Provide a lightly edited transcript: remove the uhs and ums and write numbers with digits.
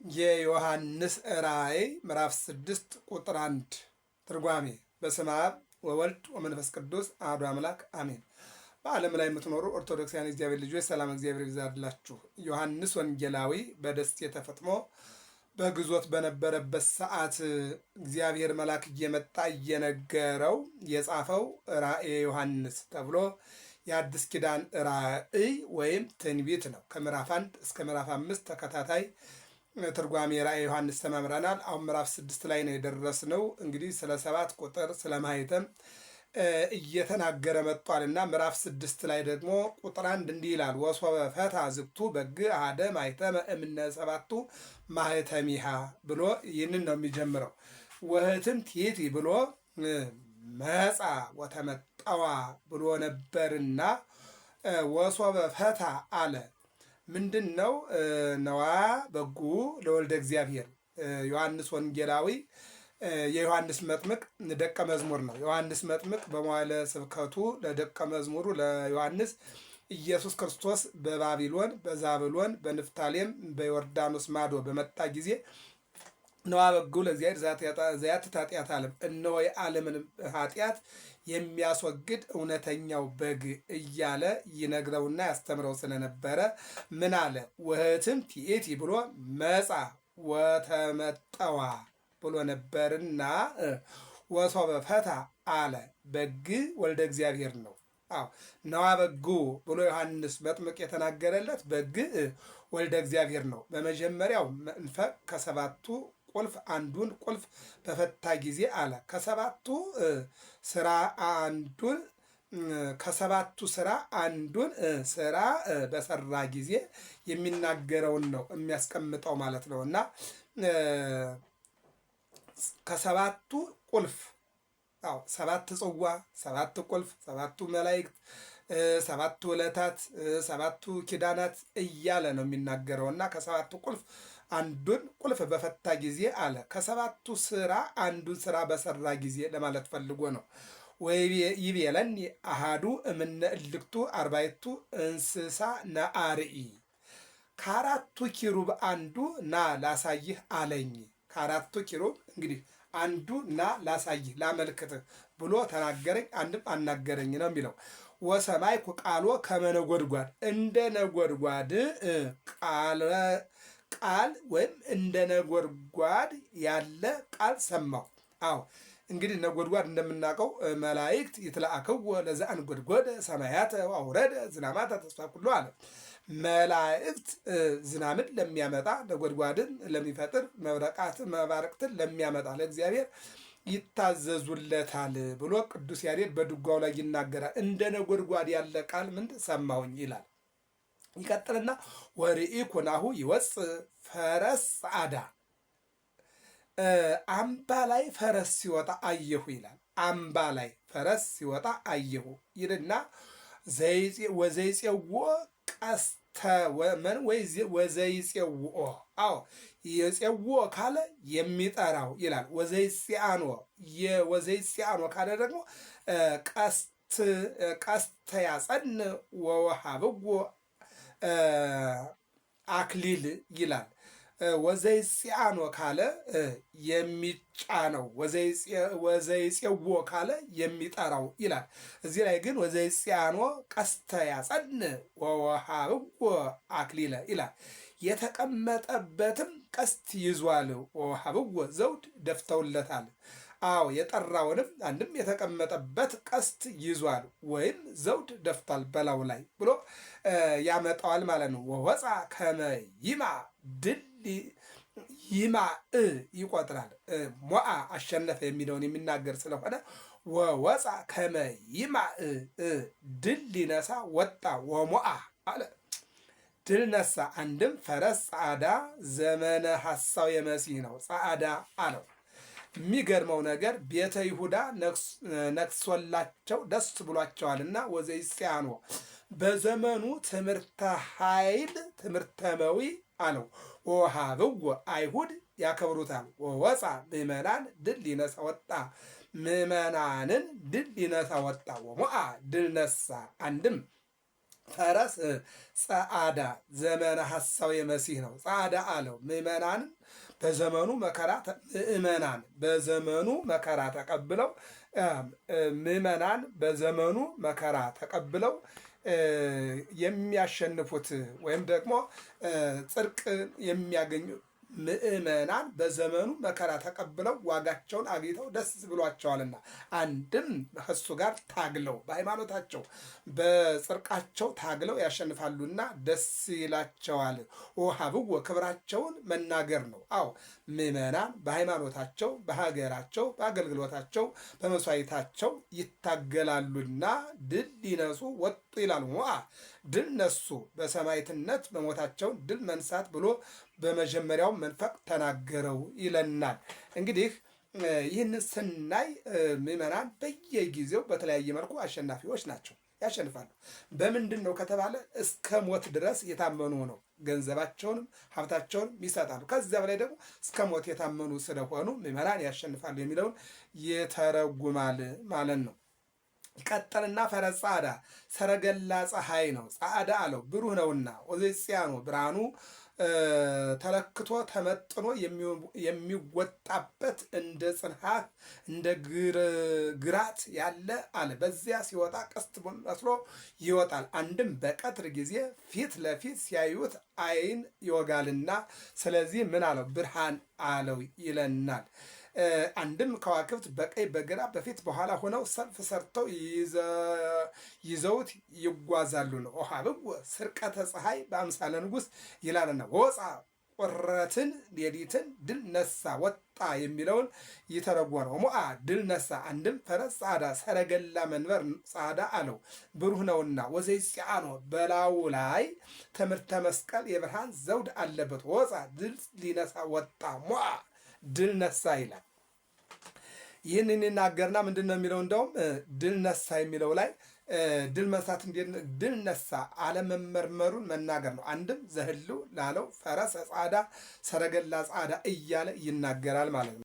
የዮሐንስ ራእይ ምዕራፍ 6 ቁጥር 1 ትርጓሜ በስመ አብ ወወልድ ወመንፈስ ቅዱስ አሐዱ አምላክ አሜን። በዓለም ላይ የምትኖሩ ኦርቶዶክሳውያን እግዚአብሔር ልጆች ሰላም እግዚአብሔር ይብዛላችሁ። ዮሐንስ ወንጌላዊ በደሴተ ፈጥሞ በግዞት በነበረበት ሰዓት እግዚአብሔር መልአክ እየመጣ እየነገረው የጻፈው ራእየ ዮሐንስ ተብሎ የአዲስ ኪዳን ራእይ ወይም ትንቢት ነው። ከምዕራፍ 1 እስከ ምዕራፍ 5 ተከታታይ ትርጓሜ ራእየ ዮሐንስ ተመምረናል። አሁን ምዕራፍ 6 ላይ ነው የደረስነው። እንግዲህ ስለ 7 ቁጥር ስለ ማኅተም እየተናገረ መጥቷልና ምዕራፍ 6 ላይ ደግሞ ቁጥር 1 እንዲህ ይላል፣ ወሶበ ፈታ ዝግቱ በግ አሐደ ማኅተመ እምነ ሰባቱ ማኅተሚሃ ብሎ ይህንን ነው የሚጀምረው። ወህትምት ይእቲ ብሎ መጻ ወተመጠዋ ብሎ ነበርና ወሶበ ፈታ አለ። ምንድን ነው? ነዋ በጉ ለወልደ እግዚአብሔር። ዮሐንስ ወንጌላዊ የዮሐንስ መጥምቅ ደቀ መዝሙር ነው። ዮሐንስ መጥምቅ በመዋዕለ ስብከቱ ለደቀ መዝሙሩ ለዮሐንስ ኢየሱስ ክርስቶስ በባቢሎን፣ በዛብሎን፣ በንፍታሌም፣ በዮርዳኖስ ማዶ በመጣ ጊዜ ነዋ በጉ ለእግዚአብሔር ዘያትት ኃጢአተ ዓለም፣ እነሆ የዓለምን ኃጢአት የሚያስወግድ እውነተኛው በግ እያለ ይነግረውና ያስተምረው ስለነበረ ምን አለ? ወህትምት ይእቲ ብሎ መጻ ወተመጠዋ ብሎ ነበርና ወሶበ ፈታ አለ። በግ ወልደ እግዚአብሔር ነው። አዎ ነዋ በጉ ብሎ ዮሐንስ መጥምቅ የተናገረለት በግ ወልደ እግዚአብሔር ነው። በመጀመሪያው መንፈቅ ከሰባቱ ቁልፍ አንዱን ቁልፍ በፈታ ጊዜ አለ። ከሰባቱ ስራ አንዱን ስራ በሰራ ጊዜ የሚናገረውን ነው የሚያስቀምጠው ማለት ነው። እና ከሰባቱ ቁልፍ ሰባት ጽዋ፣ ሰባት ቁልፍ፣ ሰባቱ መላእክት፣ ሰባቱ ዕለታት፣ ሰባቱ ኪዳናት እያለ ነው የሚናገረው። እና ከሰባቱ ቁልፍ አንዱን ቁልፍ በፈታ ጊዜ አለ። ከሰባቱ ስራ አንዱን ስራ በሰራ ጊዜ ለማለት ፈልጎ ነው። ይቤለኒ አሃዱ እምነ እልክቱ አርባዕቱ እንስሳ ነአርኢ፣ ከአራቱ ኪሩብ አንዱ ና ላሳይህ አለኝ። ከአራቱ ኪሩብ እንግዲህ አንዱ ና ላሳይህ ላመልክትህ ብሎ ተናገረኝ፣ አንድም አናገረኝ ነው የሚለው። ወሰማይኩ ቃሎ ከመ ነጎድጓድ፣ እንደ ነጎድጓድ ቃል ወይም እንደ ነጎድጓድ ያለ ቃል ሰማሁ። አዎ እንግዲህ ነጎድጓድ እንደምናውቀው መላእክት ይትለአክዎ ለዘአንጐድጐደ ሰማያተ ወአውረደ ዝናማተ ተስፋ ኩሉ አለ። መላእክት ዝናምን ለሚያመጣ ነጎድጓድን ለሚፈጥር መባረቅትን ለሚያመጣ ለእግዚአብሔር ይታዘዙለታል ብሎ ቅዱስ ያሬድ በድጓው ላይ ይናገራል። እንደ ነጎድጓድ ያለ ቃል ምንድን ሰማሁኝ ይላል። ይቀጥልና ወርኢኩ ናሁ ይወፅእ ፈረስ ጸዓዳ፣ አምባ ላይ ፈረስ ሲወጣ አየሁ ይላል። አምባ ላይ ፈረስ ሲወጣ አየሁ ይልና ወዘይፄውኦ ቀስተ ወመን ወዘይፄውኦ፣ አዎ የፄውኦ ካለ የሚጠራው ይላል። ወዘይፄአኖ ካለ ደግሞ ቀስተ ያጸን ወወሃብዎ አክሊል ይላል። ወዘይፄአኖ ካለ የሚጫነው፣ ወዘይፄውኦ ካለ የሚጠራው ይላል። እዚህ ላይ ግን ወዘይፄአኖ ቀስተ ያጸን ወወሃብዎ አክሊለ ይላል። የተቀመጠበትም ቀስት ይዟል፣ ወወሃብዎ ዘውድ ደፍተውለታል። አዎ የጠራውንም አንድም የተቀመጠበት ቀስት ይዟል ወይም ዘውድ ደፍቷል በላዩ ላይ ብሎ ያመጣዋል ማለት ነው። ወወፃ ከመ ይማዕ ድል ይማዕ ይቆጥራል። ሞዓ አሸነፈ የሚለውን የሚናገር ስለሆነ ወወፃ ከመ ይማዕ ድል ሊነሳ ወጣ ወሞዓ አለ። ድል ነሳ። አንድም ፈረስ ጸዓዳ ዘመነ ሐሳው የመሲህ ነው። ጸዓዳ አለው። የሚገርመው ነገር ቤተ ይሁዳ ነግሶላቸው ደስ ብሏቸዋልና ወዘይፄአኖ በዘመኑ ትምህርተ ኃይል ትምህርተ መዊ አለው። ወወሃብዎ አይሁድ ያከብሩታል። ወወፃ ምእመናን ድል ሊነሳ ወጣ፣ ምእመናንን ድል ሊነሳ ወጣ። ወሞዓ ድል ነሳ። አንድም ፈረስ ጸዓዳ ዘመነ ሐሳዌ መሲህ ነው። ጸዓዳ አለው ምእመናን በዘመኑ መከራ ምእመናን በዘመኑ መከራ ተቀብለው ምእመናን በዘመኑ መከራ ተቀብለው የሚያሸንፉት ወይም ደግሞ ጽድቅ የሚያገኙ ምእመናን በዘመኑ መከራ ተቀብለው ዋጋቸውን አግኝተው ደስ ብሏቸዋልና አንድም ከእሱ ጋር ታግለው በሃይማኖታቸው በጽድቃቸው ታግለው ያሸንፋሉና ደስ ይላቸዋል። ወሀብዎ ክብራቸውን መናገር ነው። አዎ ምእመናን በሃይማኖታቸው በሀገራቸው በአገልግሎታቸው በመስዋዕታቸው ይታገላሉና ድል ሊነሱ ወጡ ይላል። ድል ነሱ በሰማዕትነት በሞታቸውን ድል መንሳት ብሎ በመጀመሪያው መንፈቅ ተናገረው ይለናል። እንግዲህ ይህን ስናይ ምእመናን በየጊዜው በተለያየ መልኩ አሸናፊዎች ናቸው፣ ያሸንፋሉ። በምንድን ነው ከተባለ እስከ ሞት ድረስ የታመኑ ነው። ገንዘባቸውንም ሀብታቸውንም ይሰጣሉ። ከዚያ በላይ ደግሞ እስከ ሞት የታመኑ ስለሆኑ ምእመናን ያሸንፋሉ የሚለውን ይተረጉማል ማለት ነው። ቀጠልና ፈረስ ጸዓዳ ሰረገላ ፀሐይ ነው። ጸዓዳ አለው ብሩህ ነውና ወዘይጽያኖ ብርሃኑ ተለክቶ ተመጥኖ የሚወጣበት እንደ ጽንሐት እንደ ግራት ያለ አለ። በዚያ ሲወጣ ቀስት መስሎ ይወጣል። አንድም በቀትር ጊዜ ፊት ለፊት ሲያዩት ዓይን ይወጋልና ስለዚህ ምን አለው ብርሃን አለው ይለናል። አንድም ከዋክብት በቀኝ በግራ በፊት በኋላ ሆነው ሰልፍ ሰርተው ይዘውት ይጓዛሉ ነው። ወሀብዎ ስርቀተ ፀሐይ በአምሳለ ንጉሥ ይላልና ወፃ ቁረትን ሌሊትን ድል ነሳ ወጣ የሚለውን ይተረጎማል። ወሞአ ድል ነሳ። አንድም ፈረስ ጸዓዳ ሰረገላ መንበር ጸዓዳ አለው ብሩህ ነውና ወዘይጽያኖ በላዩ ላይ ትምህርተ መስቀል የብርሃን ዘውድ አለበት። ወፃ ድል ሊነሳ ወጣ ሞአ ድል ነሳ ይላል። ይህንን ይናገርና ምንድን ነው የሚለው? እንደውም ድል ነሳ የሚለው ላይ ድል መሳት እንዴት ድል ነሳ አለመመርመሩን መናገር ነው። አንድም ዘህሉ ላለው ፈረስ ጸዓዳ ሰረገላ ጸዓዳ እያለ ይናገራል ማለት ነው።